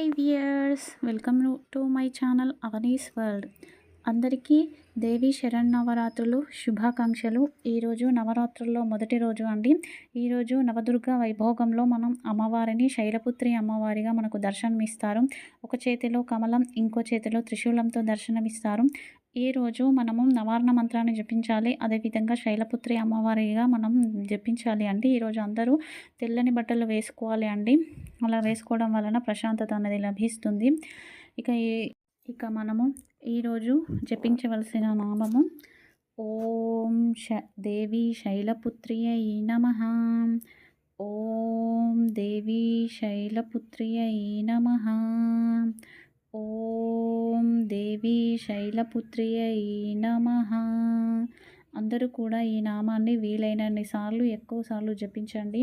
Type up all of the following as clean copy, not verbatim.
Hi viewers, welcome to my channel Avani's world. అందరికీ దేవి శరన్నవరాత్రులు శుభాకాంక్షలు. ఈరోజు నవరాత్రుల్లో మొదటి రోజు అండి. ఈరోజు నవదుర్గ వైభోగంలో మనం అమ్మవారిని శైలపుత్రి అమ్మవారిగా మనకు దర్శనమిస్తారు. ఒక చేతిలో కమలం, ఇంకో చేతిలో త్రిశూలంతో దర్శనమిస్తారు. ఈరోజు మనము నవార్ణ మంత్రాన్ని జపించాలి. అదేవిధంగా శైలపుత్రి అమ్మవారిగా మనం జపించాలి అండి. ఈరోజు అందరూ తెల్లని బట్టలు వేసుకోవాలి అండి. అలా వేసుకోవడం వలన ప్రశాంతత అనేది లభిస్తుంది. ఇక మనము ఈరోజు జపించవలసిన నామము ఓం దేవి శైలపుత్రియై నమః. ఓం దేవి శైలపుత్రియై నమః. ఓం దేవి శైలపుత్రియై నమః. అందరూ కూడా ఈ నామాన్ని వీలైనన్ని సార్లు ఎక్కువసార్లు జపించండి.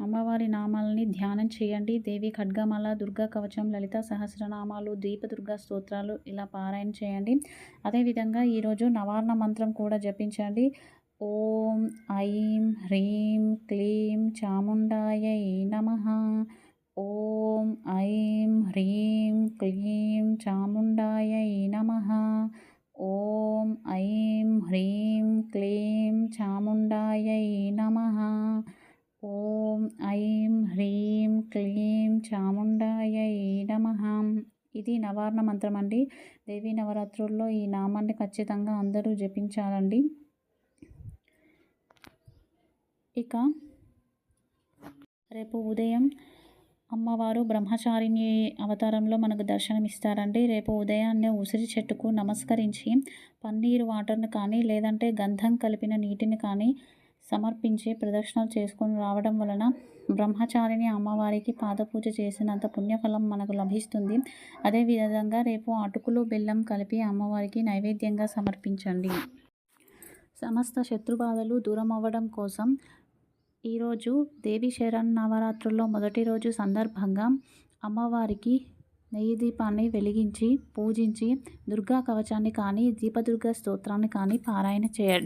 అమ్మవారి నామాలని ధ్యానం చేయండి. దేవి ఖడ్గమాల, దుర్గా కవచం, లలిత సహస్రనామాలు, దీపదుర్గా స్తోత్రాలు ఇలా పారాయణ చేయండి. అదేవిధంగా ఈరోజు నవార్ణ మంత్రం కూడా జపించండి. ఓం ఐం హ్రీం క్లీం చాముండాయై నమః. ఓం ఐం హ్రీం క్లీం చాముండాయై నమః. ఓం ఐం హ్రీం క్లీం చాముండాయై నమః. ఓం ఐం హ్రీం క్లీం చాముండాయై నమః. ఇది నవార్ణ మంత్రం అండి. దేవీ నవరాత్రుల్లో ఈ నామాన్ని ఖచ్చితంగా అందరూ జపించాలండి. ఇక రేపు ఉదయం అమ్మవారు బ్రహ్మచారిణి అవతారంలో మనకు దర్శనమిస్తారండి. రేపు ఉదయాన్నే ఉసిరి చెట్టుకు నమస్కరించి పన్నీరు వాటర్ని కానీ లేదంటే గంధం కలిపిన నీటిని కానీ సమర్పించి ప్రదక్షిణలు చేసుకొని రావడం వలన బ్రహ్మచారిణి అమ్మవారికి పాదపూజ చేసినంత పుణ్యఫలం మనకు లభిస్తుంది. అదేవిధంగా రేపు అటుకులు బెల్లం కలిపి అమ్మవారికి నైవేద్యంగా సమర్పించండి. సమస్త శత్రుబాధలు దూరం అవ్వడం కోసం ఈరోజు దేవి శరన్నవరాత్రుల్లో మొదటి రోజు సందర్భంగా అమ్మవారికి నెయ్యి దీపాన్ని వెలిగించి పూజించి దుర్గా కవచాన్ని కానీ దీపదుర్గా స్తోత్రాన్ని కానీ పారాయణ చేయండి.